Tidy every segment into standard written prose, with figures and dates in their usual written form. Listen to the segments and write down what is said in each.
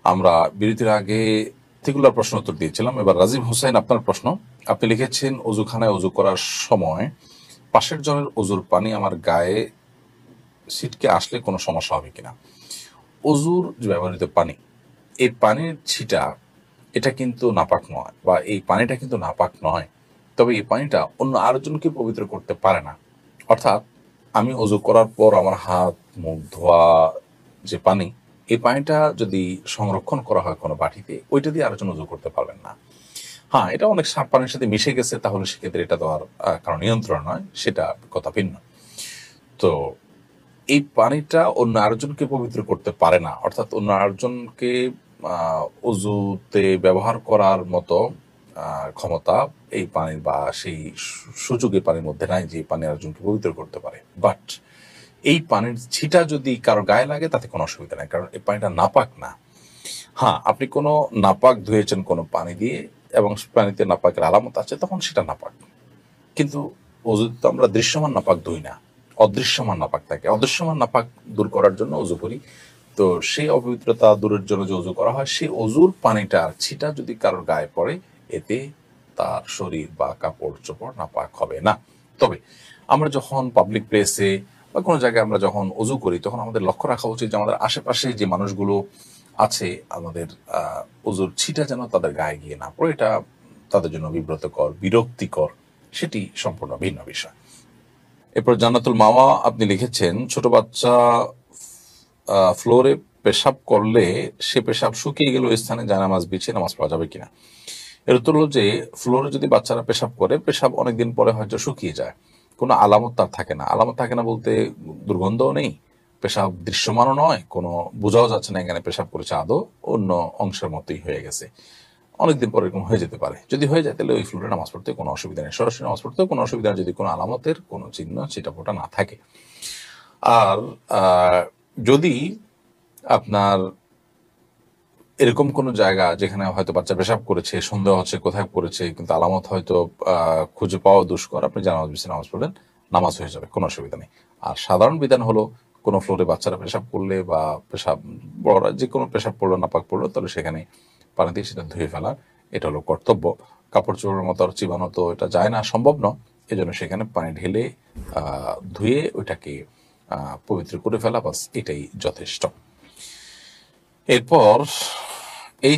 আমরা বিরতির আগে পার্টিকুলার প্রশ্ন উত্তর দিয়েছিলাম। এবার রাজীব হোসেন, আপনার প্রশ্ন। আপনি লিখেছেন, অজুখানায় অজু করার সময় পাশের জনের অজুর পানি আমার গায়ে ছিটকে আসলে কোনো সমস্যা হবে কিনা। অজুর যে ব্যবহৃত পানি, এই পানির ছিটা এটা কিন্তু নাপাক নয়, বা এই পানিটা কিন্তু নাপাক নয়। তবে এই পানিটা অন্য আরেকজনকে পবিত্র করতে পারে না। অর্থাৎ আমি অজু করার পর আমার হাত মুখ ধোয়া যে পানি, এই পানিটা যদি সংরক্ষণ করা হয় কোনো বাটিতে, ওইটা দিয়ে আরেকজন অজু করতে পারবেন না। হ্যাঁ, এটা অনেক সাপ পানির সাথে মিশে গেছে, তাহলে সেক্ষেত্রে এটা তো আর কারণ নিয়ন্ত্রণ নয়, সেটা কথা ভিন্ন। তো এই পানিটা অন্য আরেকজনকে পবিত্র করতে পারে না, অর্থাৎ অন্য আরেকজনকে অজুতে ব্যবহার করার মতো ক্ষমতা এই পানির বা সেই সুযোগ এই পানির মধ্যে নাই যে এই পানি আরেকজনকে পবিত্র করতে পারে। বাট এই পানির ছিটা যদি কারো গায়ে লাগে তাতে কোনো অসুবিধা নাই, কারণ এই পানিটা নাপাক না। হ্যাঁ, আপনি কোনো নাপাক ধুয়েছেন কোনো পানি দিয়ে এবং পানিতে নাপাকের আলামত আছে, তখন সেটা নাপাক। কিন্তু অজুতে তো আমরা দৃশ্যমান নাপাক ধুই না, অদৃশ্যমান নাপাক থাকে। অদৃশ্যমান নাপাক দূর করার জন্য অজু করি। তো সেই অপবিত্রতা দূরের জন্য যে অজু করা হয়, সেই অজুর পানিটা ছিটা যদি কারোর গায়ে পড়ে, এতে তার শরীর বা কাপড় চোপড় নাপাক হবে না। তবে আমরা যখন পাবলিক প্লেসে বা কোনো জায়গায় আমরা যখন অজু করি, তখন আমাদের লক্ষ্য রাখা উচিত যে আমাদের আশেপাশে যে মানুষগুলো আছে, আমাদের অজুর ছিটা যেন তাদের গায়ে গিয়ে না পড়ে। এটা তাদের জন্য বিব্রতকর, বিরক্তিকর, সেটি সম্পূর্ণ ভিন্ন বিষয়। এরপর জান্নাতুল মাওয়া, আপনি লিখেছেন, ছোট বাচ্চা ফ্লোরে পেশাব করলে সে পেশাব শুকিয়ে গেলে ওই স্থানে জায়নামাজ বিছিয়ে নামাজ পড়া যাবে কিনা। এর উত্তর হলো যে, ফ্লোরে যদি বাচ্চারা পেশাব করে, পেশাব অনেকদিন পরে হয়তো শুকিয়ে যায়, কোনো আলামত তার থাকে না। আলামত থাকে না বলতে দুর্গন্ধও নেই, পেশাব দৃশ্যমানও নয়, কোনো বোঝাও যাচ্ছে না এখানে পেশাব করেছে, আদৌ অন্য অংশের মতোই হয়ে গেছে। অনেকদিন পরে এরকম হয়ে যেতে পারে। যদি হয়ে যায় তাহলে ওই ফ্লোরে নামাজ পড়তে কোনো অসুবিধা নেই, সরাসরি নামাজ পড়তেও কোনো অসুবিধা নেই, যদি কোনো আলামতের কোনো চিহ্ন ছিটাফোঁটা না থাকে। আর যদি আপনার এরকম কোনো জায়গা যেখানে হয়তো বাচ্চা পেশাব করেছে, সন্দেহ হচ্ছে কোথায় করেছে, কিন্তু আলামত হয়তো খুঁজে পাওয়া দুষ্কর, আপনি জানাজ বিছে নামাজ পড়লেন, নামাজ হয়ে যাবে, কোনো অসুবিধা নেই। আর সাধারণ বিধান হলো, কোনো ফ্লোরে বাচ্চারা পেশাব করলে বা পেশাব, বড়রা যে কোনো পেশাব পড়লো, নাপাক পড়লো, তাহলে সেখানে পানি দিয়ে সেটা ধুয়ে ফেলার, এটা হলো কর্তব্য। কাপড় চোপড়ের মতো আর চিবানো তো এটা যায় না, সম্ভব নয়। এই জন্য সেখানে পানি ঢেলে ধুয়ে ওইটাকে পবিত্র করে ফেলা, বাস এটাই যথেষ্ট। এরপর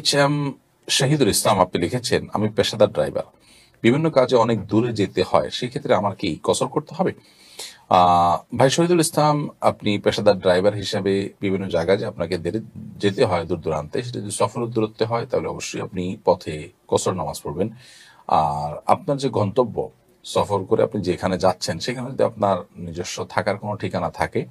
HM শহীদুল ইসলাম, আপনি লিখেছেন, আমি পেশাদার ড্রাইভার, বিভিন্ন কাজে অনেক দূরে যেতে হয়, সেক্ষেত্রে আমার কি কসর করতে হবে? ভাই শহীদুল ইসলাম, আপনি পেশাদার ড্রাইভার হিসাবে বিভিন্ন জায়গায় যে আপনাকে যেতে হয় দূর দূরান্তে, সেটা যদি সফরের দূরত্বে হয়, তাহলে অবশ্যই আপনি পথে কসর নামাজ পড়বেন। আর আপনার যে গন্তব্য, সফর করে আপনি যেখানে যাচ্ছেন, সেখানে যদি আপনার নিজস্ব থাকার কোনো ঠিকানা থাকে,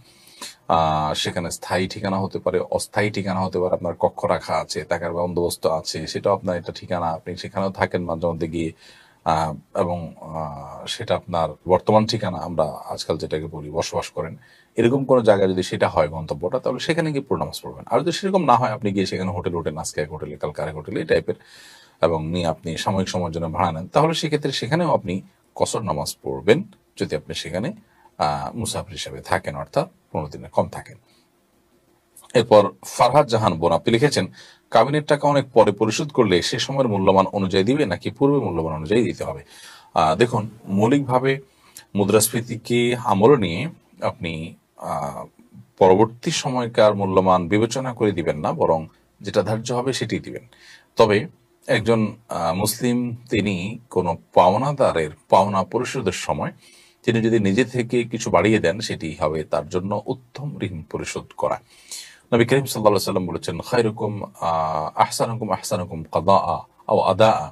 সেখানে স্থায়ী ঠিকানা হতে পারে, অস্থায়ী ঠিকানা হতে পারে, আপনার কক্ষ রাখা আছে, থাকার বন্দোবস্ত আছে, সেটাও আপনার একটা ঠিকানা, আপনি সেখানেও থাকেন মাঝে মধ্যে গিয়ে, আহ, এবং সেটা আপনার বর্তমান ঠিকানা, আমরা আজকাল যেটাকে বলি বসবাস করেন, এরকম কোনো জায়গায় যদি সেটা হয় গন্তব্যটা, তাহলে সেখানে গিয়ে পুরো নামাজ পড়বেন। আর যদি সেরকম না হয়, আপনি গিয়ে সেখানে হোটেল উঠেন, আজকে এক হোটেলে, কালকে আরেক হোটেলে, এই টাইপের, এবং নিয়ে আপনি সাময়িক সময়ের জন্য ভাড়া নেন, তাহলে সেক্ষেত্রে সেখানেও আপনি কসর নামাজ পড়বেন, যদি আপনি সেখানে মুসাফির হিসেবে থাকেন, অর্থাৎ 15 দিনের কম থাকেন। এরপর ফারহাদ জাহান বোন, আপনি লিখেছেন, কাবিনের টাকা অনেক পরে পরিশোধ করলে সে সময়ের মূল্যমান অনুযায়ী দিবে নাকি পূর্বে মূল্যমান অনুযায়ী দিতে হবে? দেখুন, মৌলিকভাবে মুদ্রাস্ফীতিকে আমলে নিয়ে আপনি আহ, পরবর্তী সময়কার মূল্যমান বিবেচনা করে দিবেন না, বরং যেটা ধার্য হবে সেটি দিবেন। তবে একজন মুসলিম, তিনি কোনো পাওনাদারের পাওনা পরিশোধের সময় তিনি যদি নিজে থেকে কিছু বাড়িয়ে দেন, সেটি হবে তার জন্য উত্তম ঋণ পরিশোধ করা। নবী করিম সাল্লাল্লাহু আলাইহি ওয়াসাল্লাম বলেছেন, খায়রুকুম আহসানুকুম কাদাআ আও আদাআ,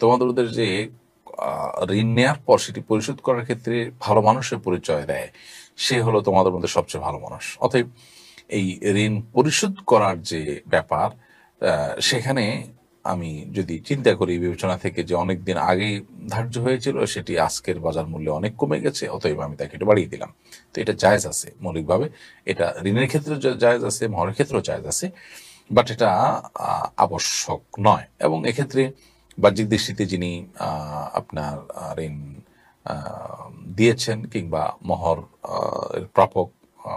তোমাদের যে ঋণ নেয়ার পর সেটি পরিশোধ করার ক্ষেত্রে ভালো মানুষের পরিচয় দেয়, সে হলো তোমাদের মধ্যে সবচেয়ে ভালো মানুষ। অতএব এই ঋণ পরিশোধ করার যে ব্যাপার, সেখানে আমি যদি চিন্তা করি বিবেচনা থেকে, যে অনেক দিন আগে ধার্য হয়েছিল, সেটি আজকের বাজার মূল্যে অনেক কমে গেছে, অতএব আমি তাকে একটু বাড়িয়ে দিলাম, তো এটা জায়েজ আছে মৌলিকভাবে। এটা ঋণের ক্ষেত্রে জায়েজ আছে, মহরের ক্ষেত্রেও জায়েজ আছে, বাট এটা আবশ্যক নয়। এবং এক্ষেত্রে বাহ্যিক দৃষ্টিতে যিনি আপনার ঋণ দিয়েছেন, কিংবা মহর প্রাপক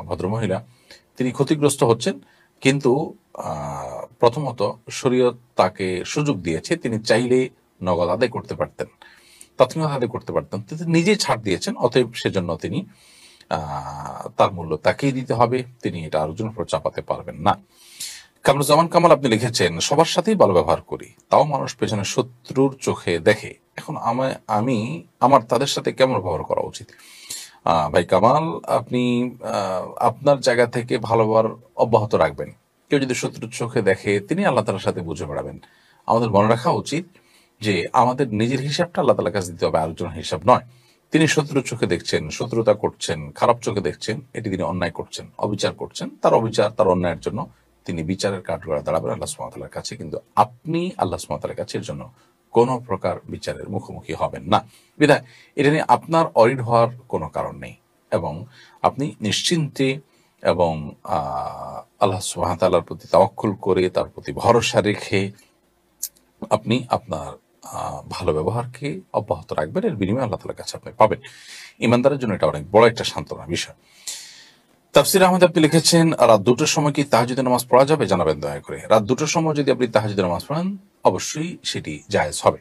ভদ্রমহিলা, তিনি ক্ষতিগ্রস্ত হচ্ছেন, কিন্তু প্রথমত শরীয়ত তাকে সুযোগ দিয়েছে, তিনি চাইলে নগদ আদায় করতে পারতেন, তৎক্ষণাৎ আদায় করতে পারতেন, তিনি নিজেই ছাড় দিয়েছেন, অতএব সেজন্য তিনি তার মূল্য তাকেই দিতে হবে, তিনি এটা আরেকজনের উপর চাপাতে পারবেন না। কামরুজ্জামান কামাল আপনি লিখেছেন, সবার সাথেই ভালো ব্যবহার করি, তাও মানুষ পেছনে শত্রুর চোখে দেখে, এখন আমি আমার তাদের সাথে কেমন ব্যবহার করা উচিত? ভাই কামাল, আপনি আপনার জায়গা থেকে ভালো ব্যবহার অব্যাহত রাখবেন। কেউ যদি শত্রুর চোখে দেখে, তিনি আল্লাহ তাআলার সাথে বুঝে বেড়াবেন। আমাদের মনে রাখা উচিত যে আমাদের নিজের হিসাবটা আল্লাহ তাআলার কাছে দিতে হবে, আরেকজনের হিসাব নয়। তিনি শত্রুর চোখে দেখছেন, শত্রুতা করছেন, খারাপ চোখে দেখছেন, এটি তিনি অন্যায় করছেন, অবিচার করছেন, তার অবিচার, তার অন্যায়ের জন্য তিনি বিচারের কাঠগড়ায় দাঁড়াবেন আল্লাহ সুবহানাহু ওয়া তাআলার কাছে, কিন্তু আপনি আল্লাহ সুবহানাহু ওয়া তাআলার কাছে এর জন্য কোন প্রকার বিচারের মুখোমুখি হবেন না। বিধায় এটা নিয়ে আপনার অরিড হওয়ার কোনো কারণ নেই, এবং আপনি নিশ্চিন্তে এবং আল্লাহ সুবহানাহু ওয়া তাআলার প্রতি তাওয়াক্কুল করে, তার প্রতি ভরসা রেখে আপনি আপনার ভালো ব্যবহারকে অব্যাহত রাখবেন, এর বিনিময়ে আল্লাহ তাআলার কাছে আপনি পাবেন। ইমানদারের জন্য এটা অনেক বড় একটা সান্ত্বনার বিষয়। তাফসির আহমদ আপনি লিখেছেন, রাত 2টার সময় কি তাহাজ্জুদের নামাজ পড়া যাবে? জানাবেন দয়া করে। রাত 2টার সময় যদি আপনি তাহাজ্জুদের নামাজ পড়েন, অবশ্যই সেটি জায়েজ হবে।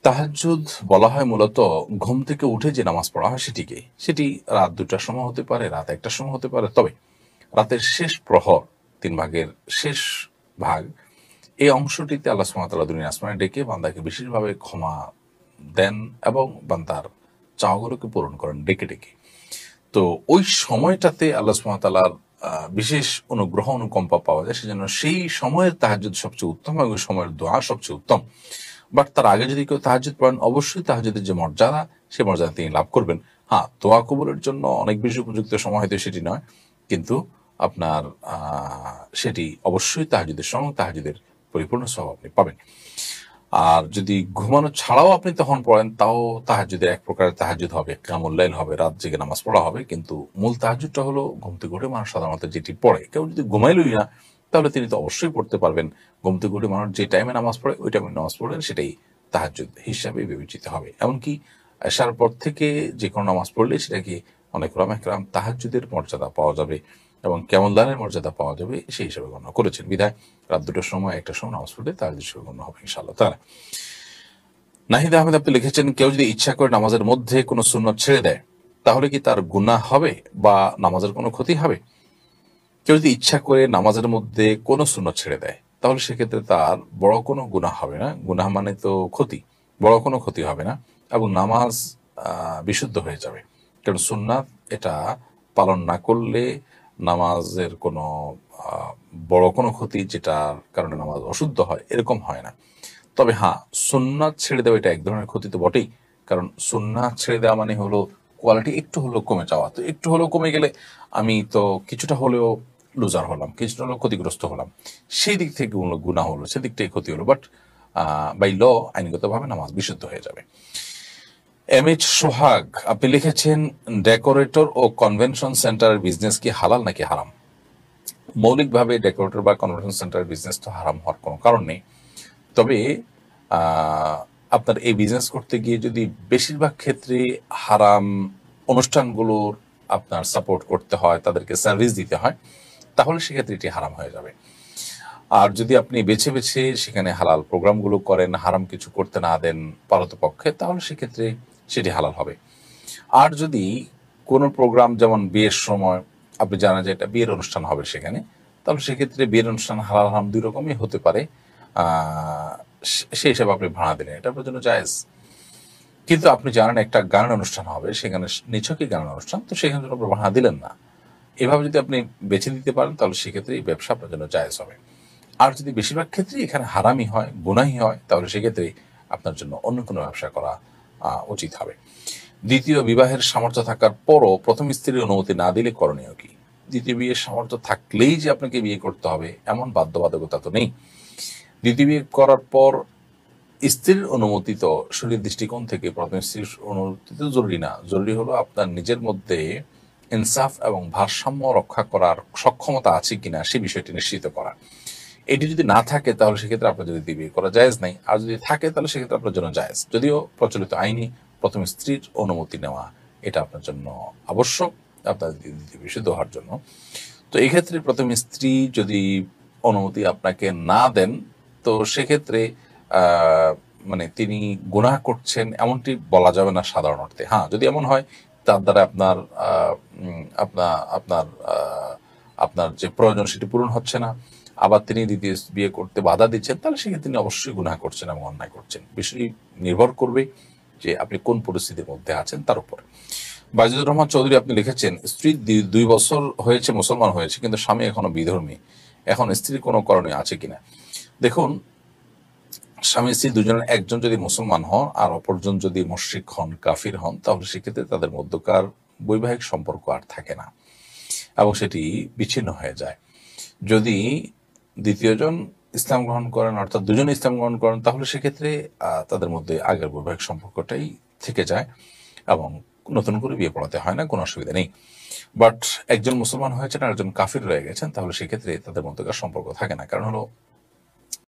তাহাজ্জুদ বলা হয় মূলত ঘুম থেকে উঠে যে নামাজ পড়া হয় সেটিকে। সেটি রাত 2টার সময় হতে পারে, রাত 1টার সময় হতে পারে, তবে রাতের শেষ প্রহর, 3 ভাগের শেষ ভাগ, এই অংশটিতে আল্লাহ সুবহানাহু ওয়া তাআলা দুনিয়া আসমানে ডেকে বান্দাকে বিশেষভাবে ক্ষমা দেন এবং বান্দার চাওয়াগুলোকে পূরণ করেন ডেকে ডেকে। তো ওই সময়টাতে আল্লাহ সুবহানাহু ওয়া তাআলার বিশেষ অনুগ্রহ অনুকম্পা পাওয়া যায়, সেজন্য সেই সময়ের তাহাজ্জুদ সবচেয়ে উত্তম এবং ওই সময়ের দোয়া সবচেয়ে উত্তম। বাট তার আগে যদি কেউ তাহাজ্জুদ পড়েন, অবশ্যই তাহাজ্জুদের যে মর্যাদা, সেই মর্যাদা তিনি লাভ করবেন। হ্যাঁ, দোয়া কবুলের জন্য অনেক বেশি উপযুক্ত সময় হয়তো সেটি নয়, কিন্তু আপনার সেটি অবশ্যই তাহাজ্জুদের সময়, তাহাজ্জুদের পরিপূর্ণ সওয়াব আপনি পাবেন। আর যদি ঘুমানো ছাড়াও আপনি তখন পড়েন, তাও তাহাজ্জুদের এক প্রকারের তাহাজ্জুদ হবে, কিয়ামুল লাইল হবে, রাত জেগে নামাজ পড়া হবে, কিন্তু মূল তাহাজ্জুদটা হলো ঘুম থেকে উঠে মানুষ সাধারণত যেটি পড়ে। কেউ যদি ঘুমাইলই না, তাহলে তিনি তো অবশ্যই পড়তে পারবেন। ঘুম থেকে উঠে মানুষ যে টাইমে নামাজ পড়ে, ওই টাইমে নামাজ পড়লেন, সেটাই তাহাজ্জুদ হিসাবে বিবেচিত হবে। এমনকি এশার পর থেকে যে কোনো নামাজ পড়লে সেটাকে অনেক উলামা ইকরাম তাহাজ্জুদের মর্যাদা পাওয়া যাবে এবং কিয়ামুল লাইলের মর্যাদা পাওয়া যাবে, সেই হিসাবে গণ্য করেছেন। বিধায় রাত 2টার সময়, 1টার সময় নামাজ পড়লে তাহাজ্জুদ হিসেবে গণ্য হবে ইনশাআল্লাহ তাআলা। নাহিদ আহমেদ আপনি লিখেছেন, কেউ যদি ইচ্ছা করে নামাজের মধ্যে কোনো সুন্নত ছেড়ে দেয়, তাহলে কি তার গুনাহ হবে বা নামাজের কোনো ক্ষতি হবে? কেউ যদি ইচ্ছা করে নামাজের মধ্যে কোনো সুন্নত ছেড়ে দেয়, তাহলে সেক্ষেত্রে তার বড় কোনো গুনাহ হবে না। গুনাহ মানে তো ক্ষতি, বড় কোনো ক্ষতি হবে না, এবং নামাজ বিশুদ্ধ হয়ে যাবে। কারণ সুন্নাত এটা পালন না করলে নামাজের কোনো বড় কোনো ক্ষতি, যেটার কারণে নামাজ অশুদ্ধ হয়, এরকম হয় না। তবে হ্যাঁ, সুন্নাত ছেড়ে দেওয়া এটা এক ধরনের ক্ষতি তো বটেই, কারণ সুন্নাত ছেড়ে দেওয়া মানে হলো কোয়ালিটি একটু হলেও কমে যাওয়া। তো একটু হলেও কমে গেলে আমি তো কিছুটা হলেও লুজার হলাম, কিছুটা হলেও ক্ষতিগ্রস্ত হলাম, সেই দিক থেকে গুনাহ হলো, সেদিকটাই ক্ষতি হলো। বাট বাই ল, আইনগতভাবে নামাজ বিশুদ্ধ হয়ে যাবে। এমএইচ সোহাগ আপনি লিখেছেন, ডেকোরেটর ও কনভেনশন সেন্টারের বিজনেস কি হালাল নাকি হারাম? মৌলিকভাবে ডেকোরেটর বা কনভেনশন সেন্টারের বিজনেস তো হারাম হওয়ার কোনো কারণ নেই। তবে আপনার এই বিজনেস করতে গিয়ে যদি বেশিরভাগ ক্ষেত্রে হারাম অনুষ্ঠানগুলোর আপনার সাপোর্ট করতে হয়, তাদেরকে সার্ভিস দিতে হয়, তাহলে সেক্ষেত্রে এটি হারাম হয়ে যাবে। আর যদি আপনি বেছে বেছে সেখানে হালাল প্রোগ্রামগুলো করেন, হারাম কিছু করতে না দেন পারতপক্ষে, তাহলে সেক্ষেত্রে সেটি হালাল হবে। আর যদি কোনো প্রোগ্রাম, যেমন বিয়ের সময় আপনি জানেন যে এটা বিয়ের অনুষ্ঠান হবে সেখানে, তাহলে সেক্ষেত্রে বিয়ের অনুষ্ঠান হালাল হারাম দুই রকমই হতে পারে, সেই হিসাবে আপনি ভাড়া দিলেন, এটা আপনার জন্য জায়েজ। কিন্তু আপনি জানেন একটা গানের অনুষ্ঠান হবে, সেখানে নিছকই গানের অনুষ্ঠান, তো সেখানে আপনি ভাড়া দিলেন না। এভাবে যদি আপনি বেছে দিতে পারেন, তাহলে সেক্ষেত্রে এই ব্যবসা আপনার জন্য জায়েজ হবে। আর যদি বেশিরভাগ ক্ষেত্রেই এখানে হারামি হয়, গুনাহি হয়, তাহলে সেক্ষেত্রে আপনার জন্য অন্য কোনো ব্যবসা করা উচিত হবে। দ্বিতীয় বিবাহের সামর্থ্য থাকার পরও প্রথম স্ত্রীর অনুমতি না দিলে করণীয় কি? দ্বিতীয় বিয়ের সামর্থ্য থাকলেই যে আপনাকে বিয়ে করতে হবে এমন বাধ্যবাধকতা তো নেই। দ্বিতীয় বিয়ে করার পর স্ত্রীর অনুমতি তো শরীর দৃষ্টিকোণ থেকে প্রথম স্ত্রীর অনুমতি তো জরুরি না। জরুরি হলো আপনার নিজের মধ্যে ইনসাফ এবং ভারসাম্য রক্ষা করার সক্ষমতা আছে কিনা, সে বিষয়টি নিশ্চিত করা। এটি যদি না থাকে, তাহলে সেক্ষেত্রে আপনার যদি বিয়ে করা জায়েজ নাই। আর যদি থাকে, তাহলে সেক্ষেত্রে আপনার জন্য জায়েজ। যদিও প্রচলিত আইনি প্রথম স্ত্রীর অনুমতি নেওয়া এটা আপনার জন্য আবশ্যক, আপনার দ্বিতীয় বিয়ে শুদ্ধ হওয়ার জন্য। তো এই ক্ষেত্রে প্রথম স্ত্রী যদি অনুমতি আপনাকে না দেন, তো সেক্ষেত্রে আহ, মানে তিনি গুনাহ করছেন এমনটি বলা যাবে না সাধারণ অর্থে। হ্যাঁ, যদি এমন হয় তার দ্বারা আপনার আপনার আপনার আপনার যে প্রয়োজন সেটি পূরণ হচ্ছে না, আবার তিনি দ্বিতীয় বিয়ে করতে বাধা দিচ্ছেন, তাহলে সেক্ষেত্রে তিনি অবশ্যই গুনাহ করছেন এবং অন্যায় করছেন। বিষয়টি নির্ভর করবে যে আপনি কোন পরিস্থিতির মধ্যে আছেন তার উপর। বাজিদুর রহমান চৌধুরী আপনি লিখেছেন, স্ত্রী 2 বছর হয়েছে মুসলমান হয়েছে, কিন্তু স্বামী এখনো বিধর্মী, এখন স্ত্রীর কোনো করণীয় আছে কিনা? দেখুন, স্বামী স্ত্রী দুজনের একজন যদি মুসলমান হন আর অপরজন যদি মুশরিক হন, কাফির হন, তাহলে সেক্ষেত্রে তাদের মধ্যকার বৈবাহিক সম্পর্ক আর থাকে না এবং সেটি বিচ্ছিন্ন হয়ে যায়। যদি দ্বিতীয়জন ইসলাম গ্রহণ করেন, অর্থাৎ দুজনে ইসলাম গ্রহণ করেন, তাহলে সেক্ষেত্রে তাদের মধ্যে আগের বৈবাহিক সম্পর্কটাই থেকে যায় এবং নতুন করে বিয়ে পড়াতে হয় না, কোনো অসুবিধা নেই। বাট একজন মুসলমান হয়েছেন আর একজন কাফির রয়ে গেছেন, তাহলে সেক্ষেত্রে তাদের মধ্যকার সম্পর্ক থাকে না। কারণ হলো